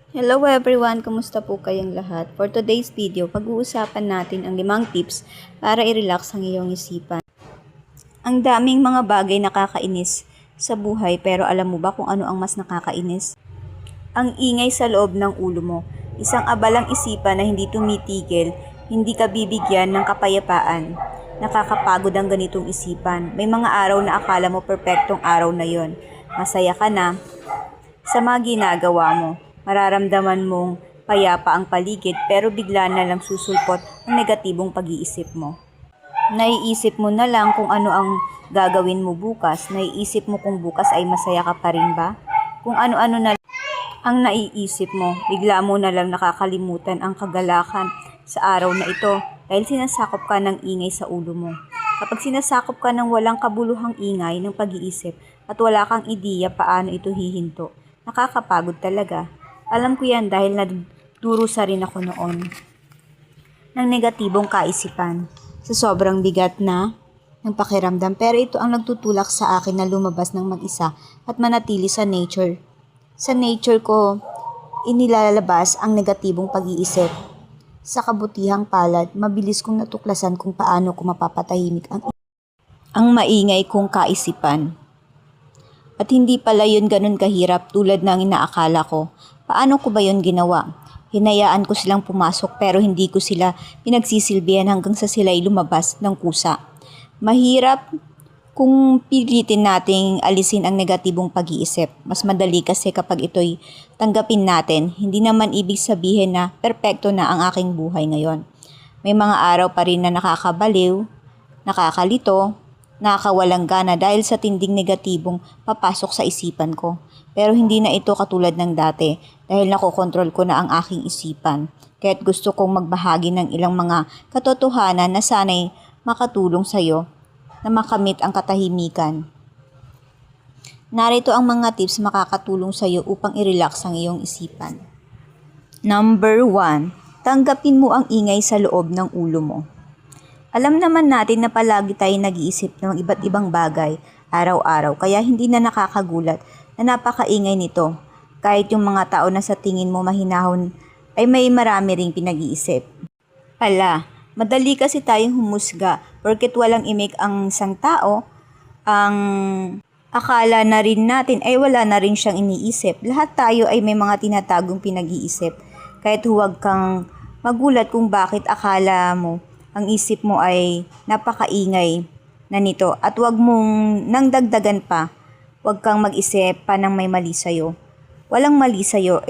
Hello everyone! Kumusta po kayong lahat? For today's video, pag-uusapan natin ang 5 tips para i-relax ang iyong isipan. Ang daming mga bagay nakakainis sa buhay, pero alam mo ba kung ano ang mas nakakainis? Ang ingay sa loob ng ulo mo. Isang abalang isipan na hindi tumitigil, hindi ka bibigyan ng kapayapaan. Nakakapagod ang ganitong isipan. May mga araw na akala mo perpektong araw na yon. Masaya ka na sa mga ginagawa mo. Mararamdaman mong payapa ang paligid, pero bigla na lang susulpot ang negatibong pag-iisip mo. Naiisip mo na lang kung ano ang gagawin mo bukas. Naiisip mo kung bukas ay masaya ka pa rin ba? Kung ano-ano na ang naiisip mo, bigla mo na lang nakakalimutan ang kagalakan sa araw na ito dahil sinasakop ka ng ingay sa ulo mo. Kapag sinasakop ka ng walang kabuluhang ingay ng pag-iisip at wala kang ideya paano ito hihinto, nakakapagod talaga. Alam ko yan dahil nadurusa rin ako noon ng negatibong kaisipan sa sobrang bigat na ng pakiramdam. Pero ito ang nagtutulak sa akin na lumabas ng mag-isa at manatili sa nature. Sa nature ko, inilalabas ang negatibong pag-iisip. Sa kabutihang palad, mabilis kong natuklasan kung paano ko mapapatahimik ang maingay kong kaisipan. At hindi pala yun ganun kahirap tulad ng inaakala ko. Paano ko ba yun ginawa? Hinayaan ko silang pumasok pero hindi ko sila pinagsisilbihan hanggang sa sila'y lumabas ng kusa. Mahirap kung pilitin nating alisin ang negatibong pag-iisip. Mas madali kasi kapag ito'y tanggapin natin. Hindi naman ibig sabihin na perpekto na ang aking buhay ngayon. May mga araw pa rin na nakakabaliw, nakakalito, nakakawalang gana dahil sa tinding negatibong papasok sa isipan ko. Pero hindi na ito katulad ng dati dahil nakokontrol ko na ang aking isipan. Kaya't gusto kong magbahagi ng ilang mga katotohanan na sana'y makatulong sa iyo na makamit ang katahimikan. Narito ang mga tips makakatulong sa iyo upang i-relax ang iyong isipan. Number 1. Tanggapin mo ang ingay sa loob ng ulo mo. Alam naman natin na palagi tayong nag-iisip ng iba't ibang bagay araw-araw, kaya hindi na nakakagulat na napakaingay nito. Kahit yung mga tao na sa tingin mo mahinahon ay may marami ring pinag-iisip. Madali kasi tayong humusga porket walang imik ang isang tao, ang akala na rin natin ay wala na rin siyang iniisip. Lahat tayo ay may mga tinatagong pinag-iisip. Kahit huwag kang magulat kung bakit akala mo ang isip mo ay napakaingay na nito at huwag mong nang dagdagan pa. Huwag kang mag-isip pa ng may mali sa'yo. Walang mali sa'yo.